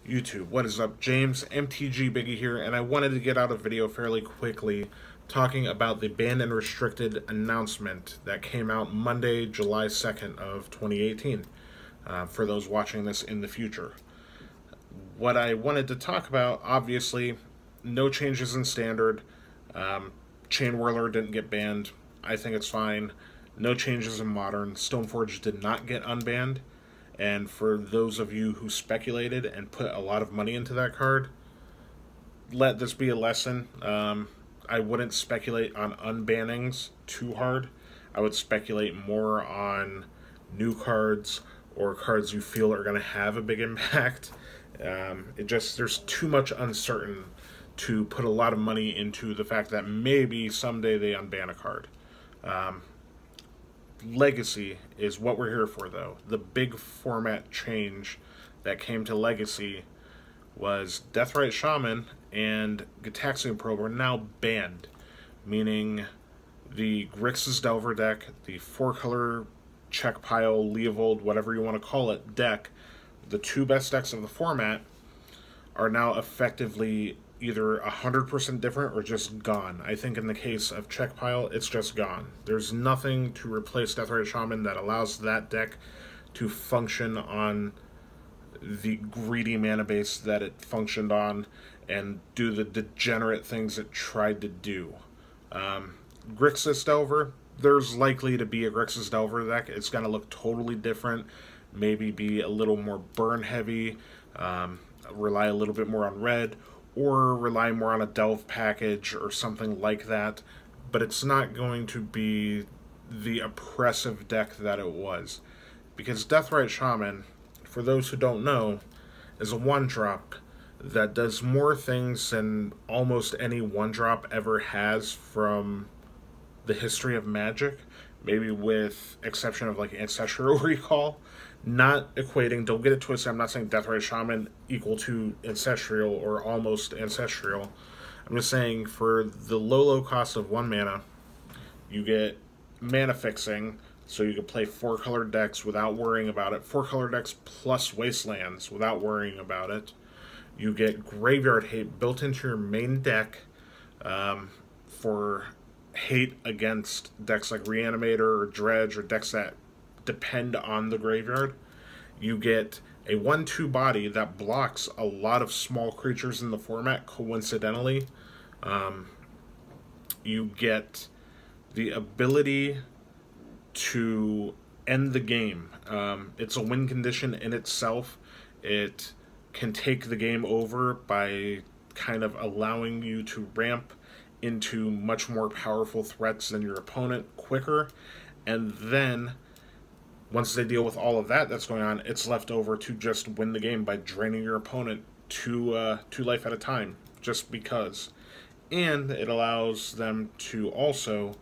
YouTube. What is up? James, MTG Biggie here, and I wanted to get out a video fairly quickly talking about the banned and restricted announcement that came out Monday, July 2nd of 2018, for those watching this in the future. What I wanted to talk about, obviously, no changes in standard. Chain Whirler didn't get banned. I think it's fine. No changes in modern. Stoneforge did not get unbanned. And for those of you who speculated and put a lot of money into that card, let this be a lesson. I wouldn't speculate on unbannings too hard. I would speculate more on new cards or cards you feel are going to have a big impact. There's too much uncertain to put a lot of money into the fact that maybe someday they unban a card. Legacy is what we're here for, though. The big format change that came to Legacy was Deathrite Shaman and Gitaxian Probe are now banned, meaning the Grixis Delver deck, the 4-color check pile, Leovold, whatever you want to call it, deck, the two best decks of the format, are now effectively either 100% different or just gone. I think in the case of check pile, it's just gone. There's nothing to replace Deathrite Shaman that allows that deck to function on the greedy mana base that it functioned on and do the degenerate things it tried to do. Grixis Delver, there's likely to be a Grixis Delver deck. It's going to look totally different, maybe be a little more burn heavy, rely a little bit more on red, or rely more on a delve package or something like that, but it's not going to be the oppressive deck that it was. Because Deathrite Shaman, for those who don't know, is a 1-drop that does more things than almost any 1-drop ever has from the history of Magic, maybe with exception of like Ancestral Recall. Not equating, don't get it twisted, I'm not saying Deathrite Shaman equal to Ancestral or almost Ancestral. I'm just saying for the low cost of 1 mana, you get mana fixing, so you can play 4-color decks without worrying about it. 4-color decks plus Wastelands without worrying about it. You get Graveyard Hate built into your main deck for hate against decks like Reanimator or Dredge or decks that depend on the graveyard. You get a 1/2 body that blocks a lot of small creatures in the format, coincidentally. You get the ability to end the game. It's a win condition in itself. It can take the game over by kind of allowing you to ramp into much more powerful threats than your opponent quicker, and then once they deal with all of that that's going on, it's left over to just win the game by draining your opponent two life at a time, just because. And it allows them to also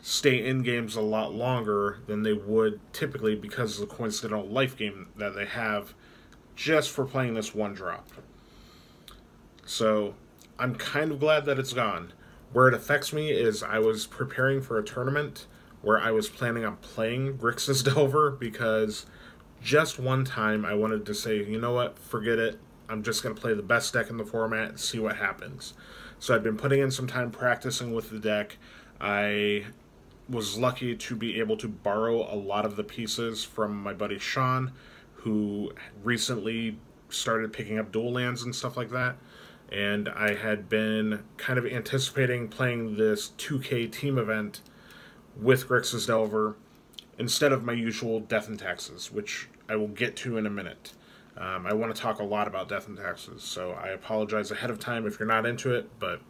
stay in games a lot longer than they would typically because of the coincidental life game that they have just for playing this 1-drop. So I'm kind of glad that it's gone. Where it affects me is I was preparing for a tournament where I was planning on playing Grixis Delver because just one time I wanted to say, you know what, forget it. I'm just going to play the best deck in the format and see what happens. So I've been putting in some time practicing with the deck. I was lucky to be able to borrow a lot of the pieces from my buddy Shaman, who recently started picking up dual lands and stuff like that. And I had been kind of anticipating playing this 2K team event with Grixis Delver instead of my usual Death and Taxes, which I will get to in a minute. I want to talk a lot about Death and Taxes, so I apologize ahead of time if you're not into it, but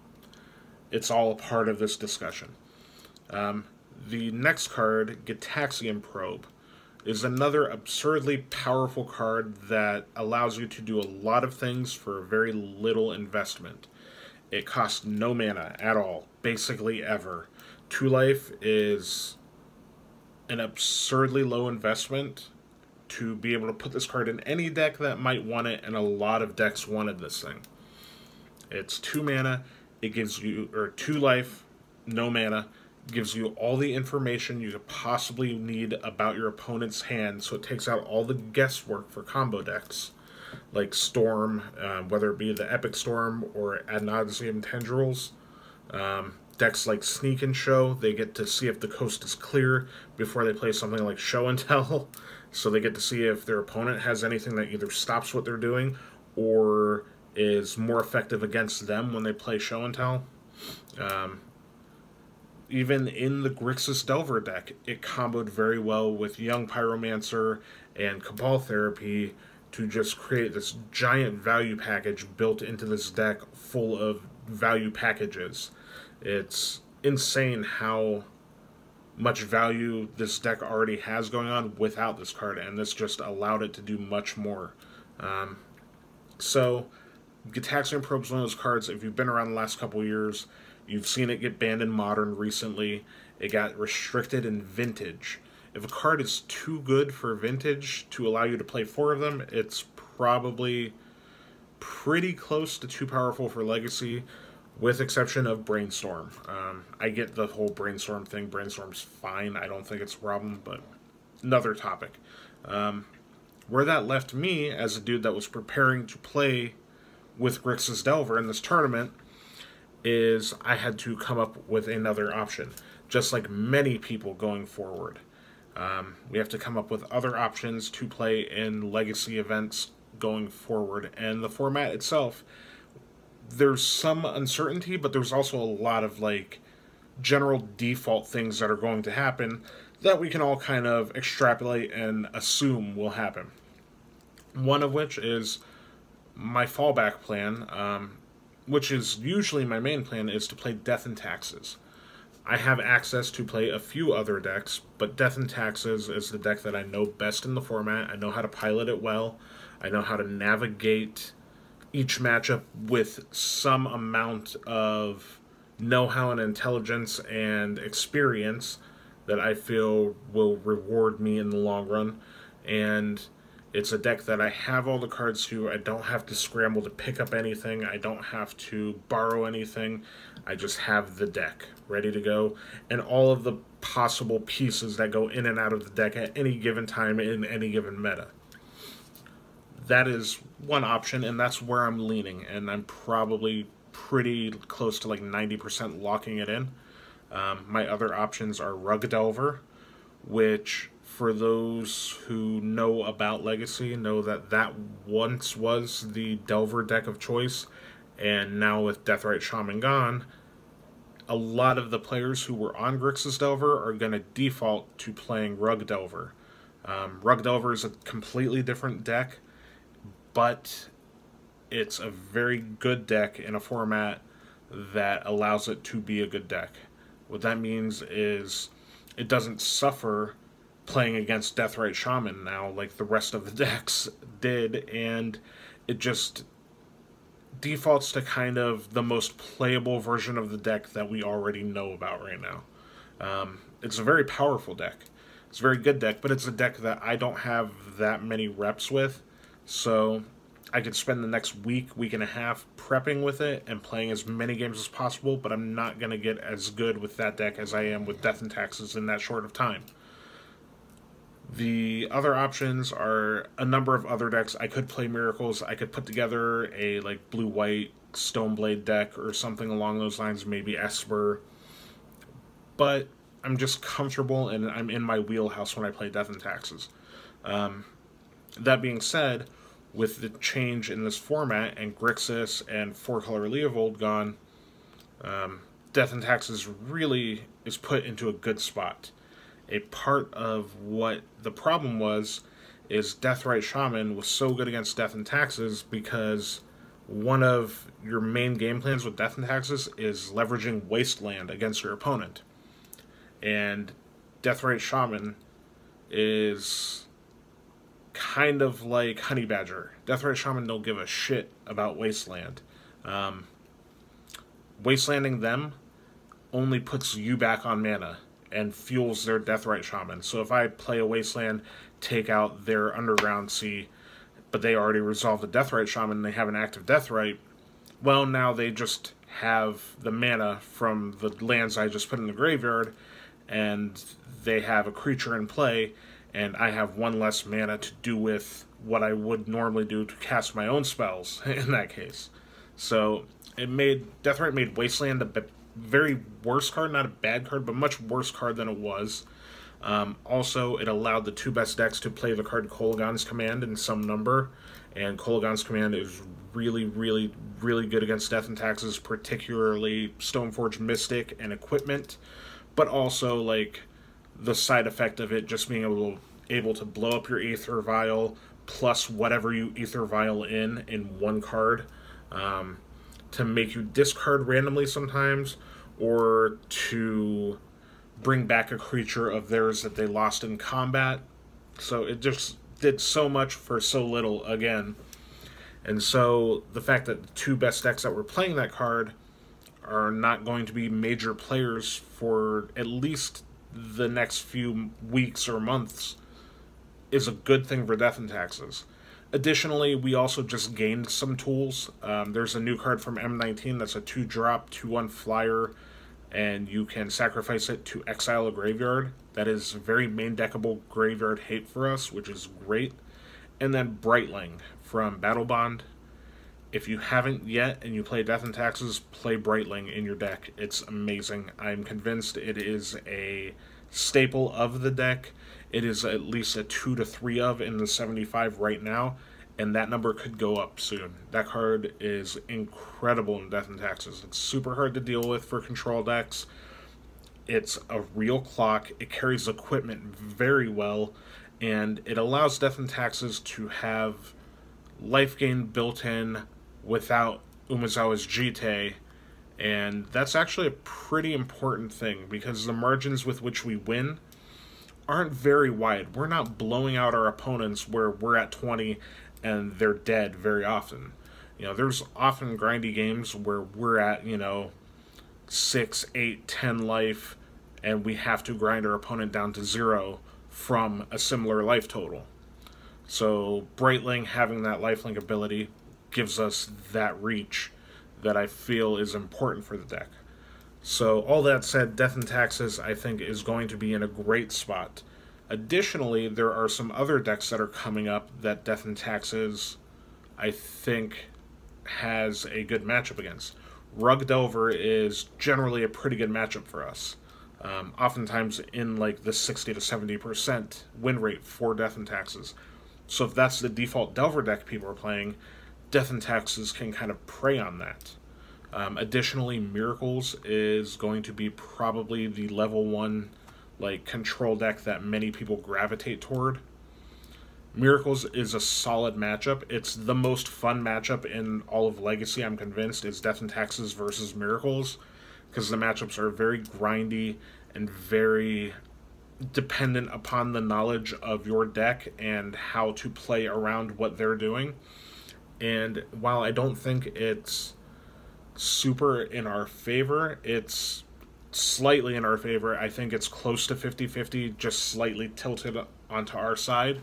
it's all a part of this discussion. The next card, Gitaxian Probe, is another absurdly powerful card that allows you to do a lot of things for very little investment. It costs no mana at all, basically ever. 2 life is an absurdly low investment to be able to put this card in any deck that might want it, and a lot of decks wanted this thing. It's 2 mana, it gives you, or 2 life, no mana, gives you all the information you could possibly need about your opponent's hand, so it takes out all the guesswork for combo decks. like Storm, whether it be the Epic Storm or Ad Nauseam Tendrils. Decks like Sneak and Show, they get to see if the coast is clear before they play something like Show and Tell. So they get to see if their opponent has anything that either stops what they're doing or is more effective against them when they play Show and Tell. Even in the Grixis Delver deck, it comboed very well with Young Pyromancer and Cabal Therapy to just create this giant value package built into this deck full of value packages. It's insane how much value this deck already has going on without this card, and this just allowed it to do much more. So, Gitaxian Probe is one of those cards, if you've been around the last couple years, you've seen it get banned in Modern recently. It got restricted in Vintage. If a card is too good for Vintage to allow you to play 4 of them, it's probably pretty close to too powerful for Legacy, with exception of Brainstorm. I get the whole Brainstorm thing. Brainstorm's fine. I don't think it's a problem, but another topic. Where that left me as a dude that was preparing to play with Grixis Delver in this tournament is I had to come up with another option, just like many people going forward. We have to come up with other options to play in Legacy events going forward, and the format itself, there's some uncertainty, but there's also a lot of like general default things that are going to happen that we can all kind of extrapolate and assume will happen. One of which is my fallback plan, which is usually my main plan, is to play Death and Taxes. I have access to play a few other decks, but Death and Taxes is the deck that I know best in the format. I know how to pilot it well. I know how to navigate each matchup with some amount of know-how and intelligence and experience that I feel will reward me in the long run. And it's a deck that I have all the cards to. I don't have to scramble to pick up anything. I don't have to borrow anything. I just have the deck ready to go, and all of the possible pieces that go in and out of the deck at any given time in any given meta. That is one option, and that's where I'm leaning, and I'm probably pretty close to like 90% locking it in. My other options are Rug Delver, which, for those who know about Legacy, know that that once was the Delver deck of choice, and now with Deathrite Shaman gone, a lot of the players who were on Grixis Delver are going to default to playing Rug Delver. Rug Delver is a completely different deck, but it's a very good deck in a format that allows it to be a good deck. What that means is it doesn't suffer playing against Deathrite Shaman now like the rest of the decks did, and it just defaults to kind of the most playable version of the deck that we already know about right now. It's a very powerful deck. It's a very good deck, but it's a deck that I don't have that many reps with. So I could spend the next week and a half prepping with it and playing as many games as possible, but I'm not going to get as good with that deck as I am with Death and Taxes in that short of time. The other options are a number of other decks. I could play Miracles. I could put together a like blue-white Stoneblade deck or something along those lines, maybe Esper. But I'm just comfortable and I'm in my wheelhouse when I play Death and Taxes. That being said, with the change in this format and Grixis and 4-color Leovold gone, Death and Taxes really is put into a good spot. A part of what the problem was is Deathrite Shaman was so good against Death and Taxes because one of your main game plans with Death and Taxes is leveraging Wasteland against your opponent. And Deathrite Shaman is kind of like Honey Badger. Deathrite Shaman don't give a shit about Wasteland. Wastelanding them only puts you back on mana and fuels their Deathrite Shaman. So if I play a Wasteland, take out their Underground Sea, but they already resolved the Deathrite Shaman and they have an active Deathrite, well, now they just have the mana from the lands I just put in the graveyard, and they have a creature in play, and I have one less mana to do with what I would normally do to cast my own spells in that case. So Deathrite made Wasteland a very worse card, not a bad card, but much worse card than it was. Also, it allowed the two best decks to play the card Kolaghan's Command in some number, and Kolaghan's Command is really, really, really good against Death and Taxes, particularly Stoneforge Mystic and Equipment, but also, like, the side effect of it just being able to blow up your Aether Vial, plus whatever you Aether Vial in one card, to make you discard randomly sometimes, or to bring back a creature of theirs that they lost in combat. So it just did so much for so little again. And so the fact that the two best decks that were playing that card are not going to be major players for at least the next few weeks or months is a good thing for Death and Taxes. Additionally, we also just gained some tools. There's a new card from M19 that's a 2-drop, 2/1 flyer, and you can sacrifice it to exile a graveyard. That is very main deckable graveyard hate for us, which is great. And then Brightling from Battle Bond. If you haven't yet and you play Death and Taxes, play Brightling in your deck. It's amazing. I'm convinced it is a staple of the deck. It is at least a 2 to 3 of in the 75 right now, and that number could go up soon. That card is incredible in Death and Taxes. It's super hard to deal with for control decks. It's a real clock. It carries equipment very well, and it allows Death and Taxes to have life gain built in without Umezawa's Jite, and that's actually a pretty important thing, because the margins with which we win aren't very wide. We're not blowing out our opponents where we're at 20 and they're dead very often. You know, there's often grindy games where we're at, 6, 8, 10 life, and we have to grind our opponent down to 0 from a similar life total. So Brightling having that lifelink ability gives us that reach that I feel is important for the deck. So all that said, Death and Taxes I think is going to be in a great spot. Additionally, there are some other decks that are coming up that Death and Taxes I think has a good matchup against. Rug Delver is generally a pretty good matchup for us. Oftentimes in like the 60 to 70% win rate for Death and Taxes. So if that's the default Delver deck people are playing, Death and Taxes can kind of prey on that. Additionally, Miracles is going to be probably the level 1 like control deck that many people gravitate toward. Miracles is a solid matchup. It's the most fun matchup in all of Legacy, I'm convinced, is Death and Taxes versus Miracles, because the matchups are very grindy and very dependent upon the knowledge of your deck and how to play around what they're doing. And while I don't think it's super in our favor, it's slightly in our favor. I think it's close to 50-50, just slightly tilted onto our side.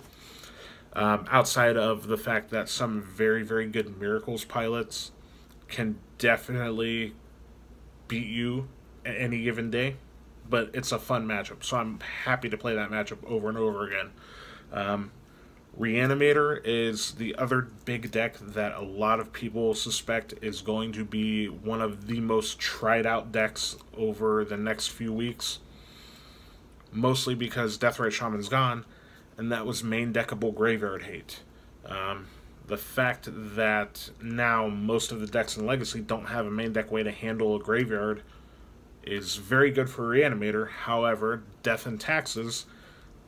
Outside of the fact that some very, very good Miracles pilots can definitely beat you at any given day, but it's a fun matchup, so I'm happy to play that matchup over and over again. Reanimator is the other big deck that a lot of people suspect is going to be one of the most tried out decks over the next few weeks, mostly because Deathrite Shaman's gone, and that was main deckable graveyard hate. The fact that now most of the decks in Legacy don't have a main deck way to handle a graveyard is very good for Reanimator. However, Death and Taxes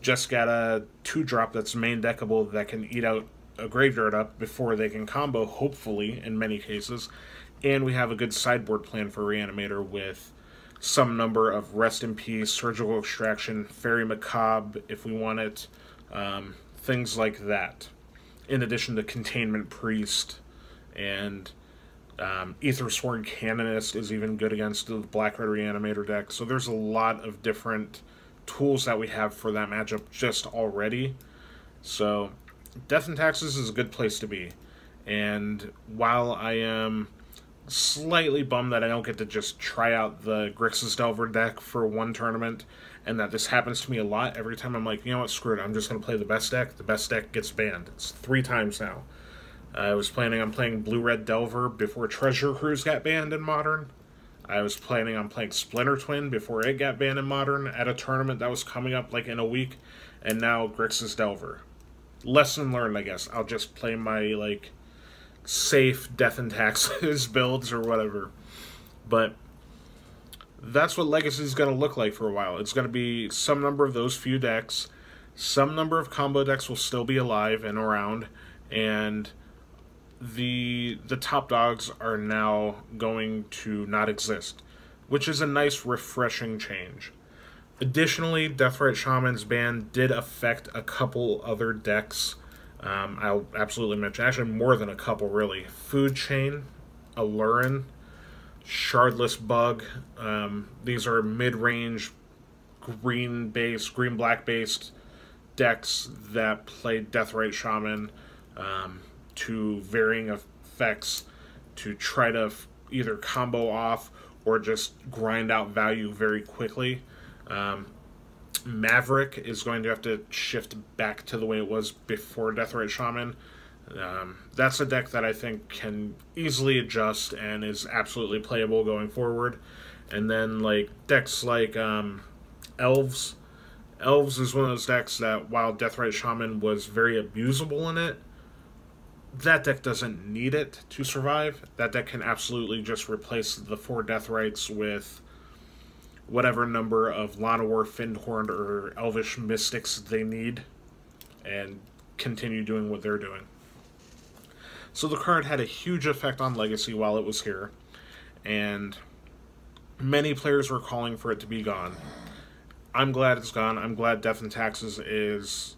just got a 2-drop that's main deckable that can eat out a graveyard up before they can combo, hopefully, in many cases. And we have a good sideboard plan for Reanimator with some number of Rest in Peace, Surgical Extraction, Fairy Macabre, if we want it, things like that. In addition to Containment Priest, and Aethersworn Canonist is even good against the Black-Red Reanimator deck. So there's a lot of different tools that we have for that matchup just already. So Death and Taxes is a good place to be. And while I am slightly bummed that I don't get to just try out the Grixis Delver deck for one tournament and that this happens to me a lot. Every time I'm like, you know what, screw it, I'm just going to play the best deck. The best deck gets banned. It's 3 times now. I was planning on playing Blue-Red Delver before Treasure Cruise got banned in Modern. I was planning on playing Splinter Twin before it got banned in Modern at a tournament that was coming up like in a week. And now Grixis Delver. Lesson learned, I guess. I'll just play my like safe Death and Taxes builds or whatever. But that's what Legacy is going to look like for a while. It's going to be some number of those few decks. Some number of combo decks will still be alive and around. And the top dogs are now going to not exist, which is a nice, refreshing change. Additionally, Deathrite Shaman's ban did affect a couple other decks. I'll absolutely mention, actually more than a couple, really. Food Chain, Alurin, Shardless Bug. These are mid-range green-based, green-black-based decks that play Deathrite Shaman to varying effects to try to either combo off or just grind out value very quickly. Maverick is going to have to shift back to the way it was before Deathrite Shaman. That's a deck that I think can easily adjust and is absolutely playable going forward. And then like decks like Elves. Elves is one of those decks that, while Deathrite Shaman was very abusable in it, that deck doesn't need it to survive. That deck can absolutely just replace the 4 Deathrites with whatever number of Llanowar, Fyndhorn, or Elvish Mystics they need, and continue doing what they're doing. So the card had a huge effect on Legacy while it was here, and many players were calling for it to be gone. I'm glad it's gone. I'm glad Death and Taxes is,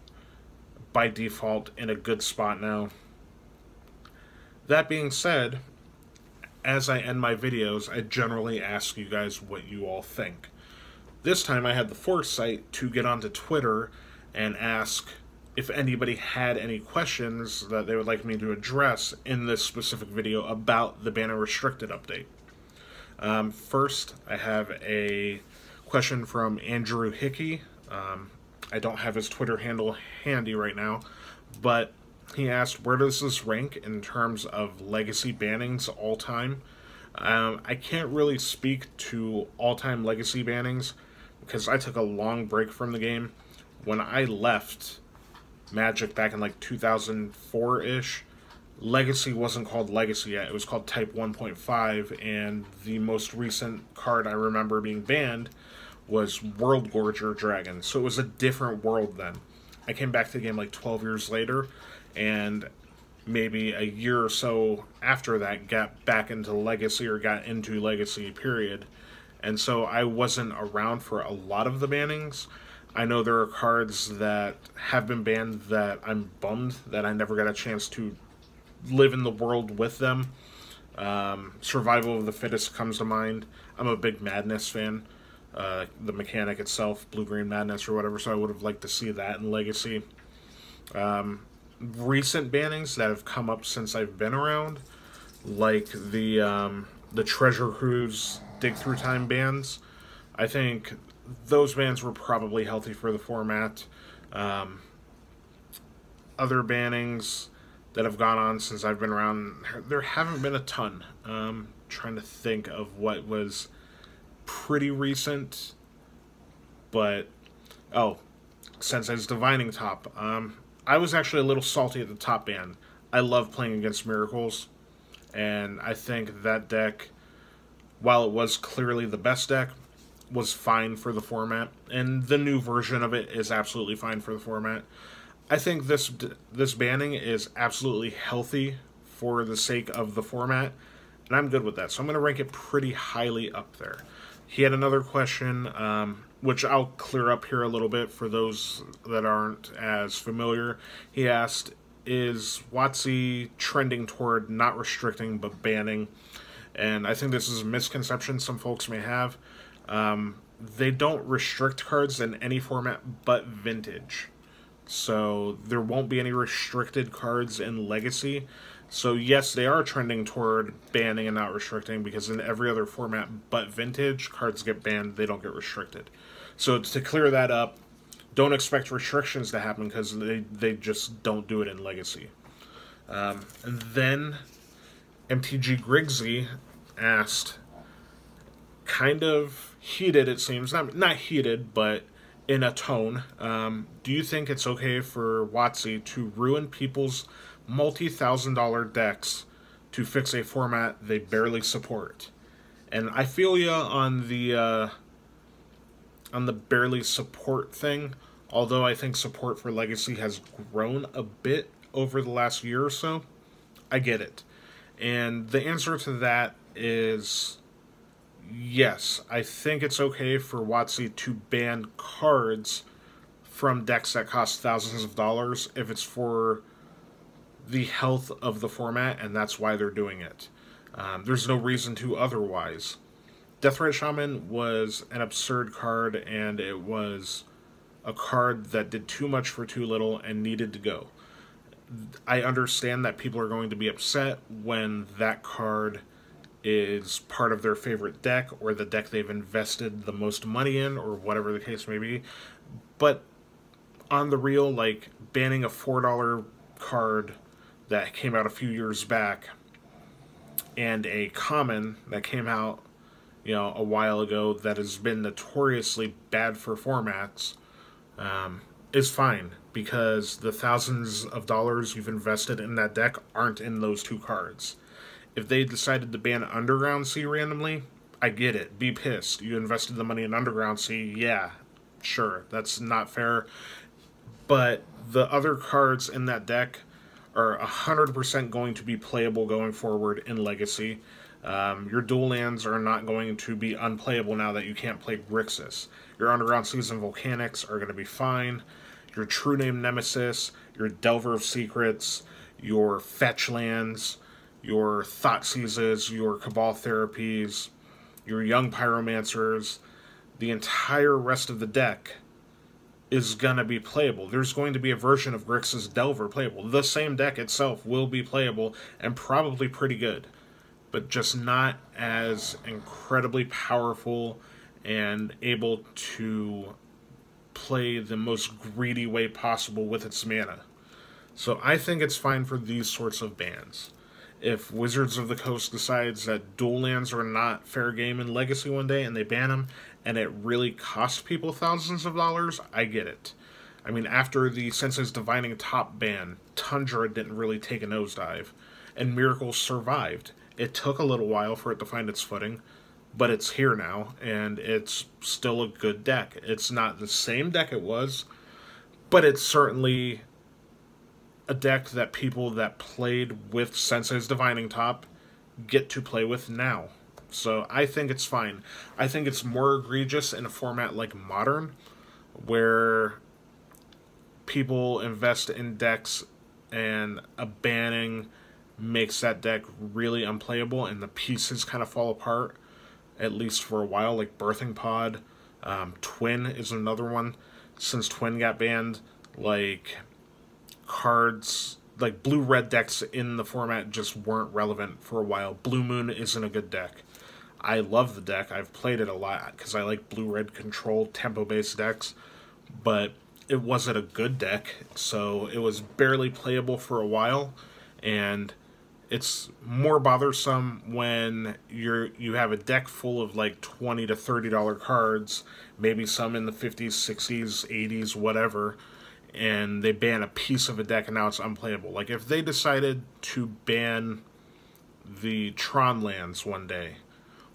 by default, in a good spot now. That being said, as I end my videos, I generally ask you guys what you all think. This time I had the foresight to get onto Twitter and ask if anybody had any questions that they would like me to address in this specific video about the Ban and Restricted update. First, I have a question from Andrew Hickey. I don't have his Twitter handle handy right now, but he asked, where does this rank in terms of Legacy bannings all time? I can't really speak to all-time Legacy bannings because I took a long break from the game. When I left Magic back in like 2004-ish, Legacy wasn't called Legacy yet. It was called Type 1.5, and the most recent card I remember being banned was World Gorger Dragon. So it was a different world then. I came back to the game like 12 years later, and maybe a year or so after that got back into Legacy, or got into Legacy, period. And so I wasn't around for a lot of the bannings. I know there are cards that have been banned that I'm bummed that I never got a chance to live in the world with them. Survival of the Fittest comes to mind. I'm a big Madness fan. The mechanic itself, Blue-Green Madness or whatever, so I would have liked to see that in Legacy. Recent bannings that have come up since I've been around, like the Treasure Cruise Dig Through Time bans, I think those bans were probably healthy for the format. Other bannings that have gone on since I've been around, there haven't been a ton. Trying to think of what was pretty recent, but Sensei's Divining Top. I was actually a little salty at the top ban. I love playing against Miracles, and I think that deck, while it was clearly the best deck, was fine for the format, and the new version of it is absolutely fine for the format. I think this banning is absolutely healthy for the sake of the format, and I'm good with that. So I'm going to rank it pretty highly up there. He had another question, which I'll clear up here a little bit for those that aren't as familiar. He asked, is WotC trending toward not restricting but banning? And I think this is a misconception some folks may have. They don't restrict cards in any format but Vintage. So there won't be any restricted cards in Legacy. So yes, they are trending toward banning and not restricting, because in every other format but Vintage, cards get banned, they don't get restricted. So to clear that up, don't expect restrictions to happen because they just don't do it in Legacy. And then MTG Griggs II asked, kind of heated it seems, not heated, but in a tone, do you think it's okay for WotC to ruin people's multi-$1,000 decks to fix a format they barely support? And I feel ya on the barely support thing, although I think support for Legacy has grown a bit over the last year or so. I get it. And the answer to that is yes. I think it's okay for WotC to ban cards from decks that cost thousands of dollars if it's for the health of the format, and that's why they're doing it. There's no reason to otherwise. Deathrite Shaman was an absurd card, and it was a card that did too much for too little and needed to go. I understand that people are going to be upset when that card is part of their favorite deck or the deck they've invested the most money in or whatever the case may be. But on the real, like, banning a $4 card that came out a few years back and a common that came out, you know, a while ago that has been notoriously bad for formats is fine, because the thousands of dollars you've invested in that deck aren't in those two cards. If they decided to ban Underground Sea randomly, I get it. Be pissed. You invested the money in Underground Sea. Yeah, sure. That's not fair. But the other cards in that deck are 100% going to be playable going forward in Legacy. Your dual lands are not going to be unplayable now that you can't play Grixis. Your Underground Seas and Volcanics are going to be fine. Your True Name Nemesis, your Delver of Secrets, your Fetch lands, your Thoughtseizes, your Cabal Therapies, your Young Pyromancers, the entire rest of the deck is going to be playable. There's going to be a version of Grixis Delver playable. The same deck itself will be playable and probably pretty good, but just not as incredibly powerful and able to play the most greedy way possible with its mana. So I think it's fine for these sorts of bans. If Wizards of the Coast decides that dual lands are not fair game in Legacy one day and they ban them, and it really costs people thousands of dollars, I get it. I mean, after the Sensei's Divining Top ban, Tundra didn't really take a nosedive, and Miracle survived. It took a little while for it to find its footing, but it's here now, and it's still a good deck. It's not the same deck it was, but it's certainly a deck that people that played with Sensei's Divining Top get to play with now. So I think it's fine. I think it's more egregious in a format like Modern, where people invest in decks and a banning makes that deck really unplayable and the pieces kind of fall apart, at least for a while, like Birthing Pod. Twin is another one. Since Twin got banned, like, cards, like blue-red decks in the format just weren't relevant for a while. Blue Moon isn't a good deck. I love the deck. I've played it a lot because I like blue-red controlled tempo-based decks, but it wasn't a good deck, so it was barely playable for a while, and it's more bothersome when you have a deck full of like $20 to $30 cards, maybe some in the 50s, 60s, 80s, whatever, and they ban a piece of a deck and now it's unplayable. Like if they decided to ban the Tron lands one day,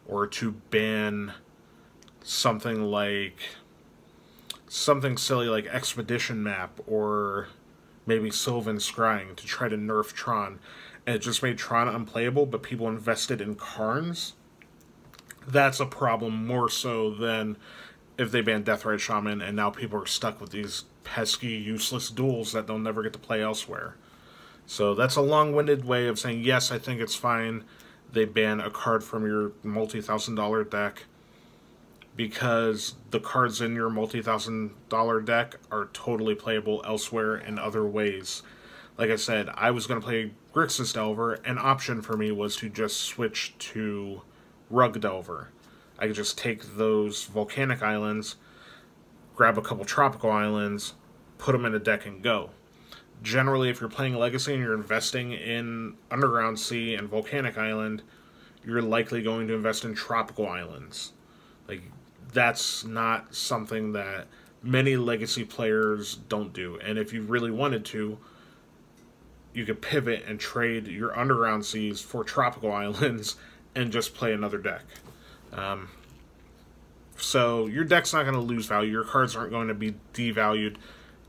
or to ban something like something silly like Expedition Map or maybe Sylvan Scrying to try to nerf Tron, and it just made Tron unplayable, but people invested in Karns, that's a problem more so than if they ban Deathrite Shaman and now people are stuck with these pesky, useless duels that they'll never get to play elsewhere. So that's a long-winded way of saying, yes, I think it's fine they ban a card from your multi-$1,000 deck, because the cards in your multi-$1,000 deck are totally playable elsewhere in other ways. Like I said, I was going to play Grixis Delver. An option for me was to just switch to Rug Delver. I could just take those volcanic islands, grab a couple tropical islands, put them in a deck and go. Generally, if you're playing Legacy and you're investing in Underground Sea and Volcanic Island, you're likely going to invest in tropical islands. Like, that's not something that many Legacy players don't do. And if you really wanted to, you could pivot and trade your Underground Seas for tropical islands and just play another deck. So your deck's not going to lose value. Your cards aren't going to be devalued.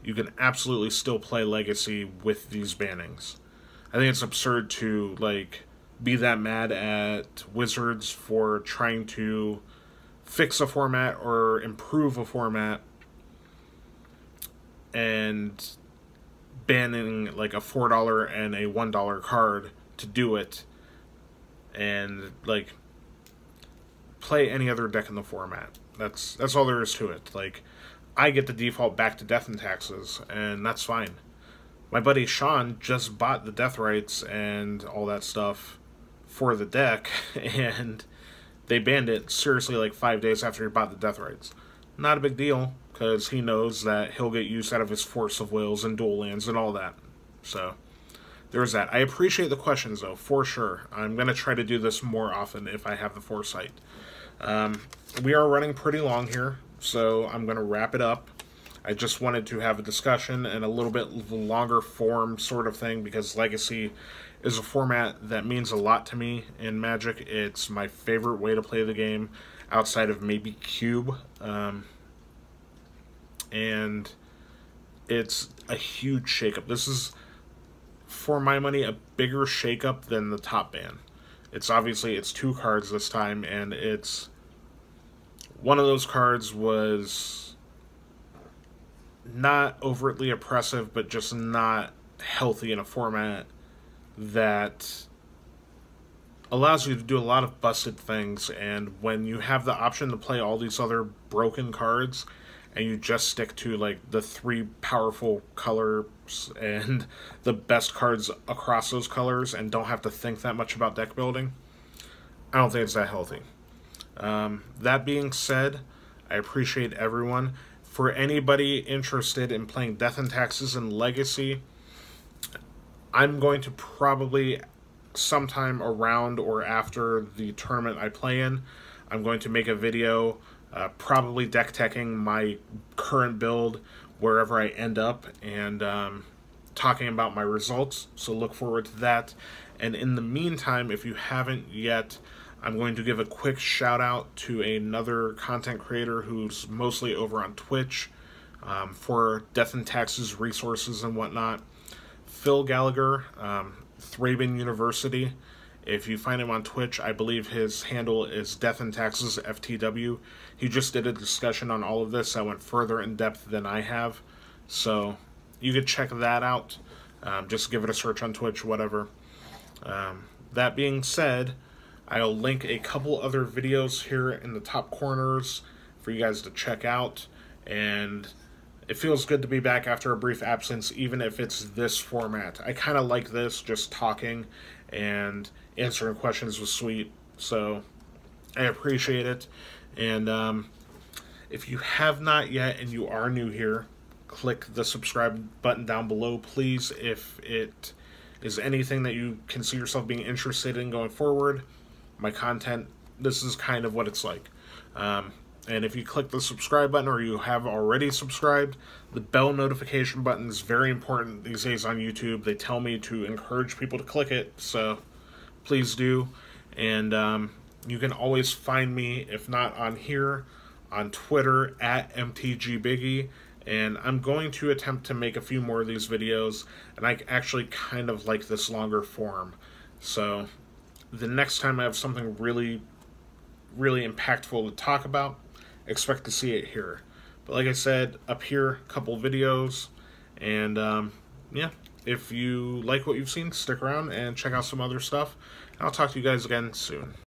You can absolutely still play Legacy with these bannings. I think it's absurd to, like, be that mad at Wizards for trying to fix a format or improve a format and banning like a $4 and a $1 card to do it, and like play any other deck in the format. That's all there is to it. Like, I get the default back to Death and Taxes, and that's fine. My buddy Sean just bought the Deathrites and all that stuff for the deck, and they banned it seriously like 5 days after he bought the Deathrites. Not a big deal, because he knows that he'll get use out of his Force of Wills and dual lands and all that. So, there's that. I appreciate the questions, though, for sure. I'm going to try to do this more often if I have the foresight. We are running pretty long here, so I'm going to wrap it up. I just wanted to have a discussion and a little bit longer form sort of thing, because Legacy is a format that means a lot to me in Magic. It's my favorite way to play the game, outside of maybe Cube. And it's a huge shakeup. This is, for my money, a bigger shakeup than the top ban. It's obviously, it's 2 cards this time, and it's, one of those cards was not overtly oppressive, but just not healthy in a format that allows you to do a lot of busted things. And when you have the option to play all these other broken cards, and you just stick to like the 3 powerful colors and the best cards across those colors, and don't have to think that much about deck building, I don't think it's that healthy. That being said, I appreciate everyone. For anybody interested in playing Death and Taxes and Legacy, I'm going to probably sometime around or after the tournament I play in, I'm going to make a video probably deck teching my current build wherever I end up, and talking about my results, so look forward to that. And in the meantime, if you haven't yet, I'm going to give a quick shout out to another content creator who's mostly over on Twitch for Death and Taxes resources and whatnot. Phil Gallagher, Thraben University. If you find him on Twitch, I believe his handle is Death and Taxes FTW. He just did a discussion on all of this that went further in depth than I have, so you could check that out. Just give it a search on Twitch, whatever. That being said, I'll link a couple other videos here in the top corners for you guys to check out, and it feels good to be back after a brief absence, even if it's this format. I kind of like this, just talking and answering questions was sweet, so I appreciate it. And if you have not yet and you are new here, click the subscribe button down below, please. If it is anything that you can see yourself being interested in going forward, my content, this is kind of what it's like. And if you click the subscribe button, or you have already subscribed, the bell notification button is very important these days on YouTube. They tell me to encourage people to click it, so please do. And you can always find me, if not on here, on Twitter at MTG Biggie. And I'm going to attempt to make a few more of these videos, and I actually kind of like this longer form. So the next time I have something really, really impactful to talk about, expect to see it here. But like I said, up here, a couple videos, and yeah, if you like what you've seen, stick around and check out some other stuff. I'll talk to you guys again soon.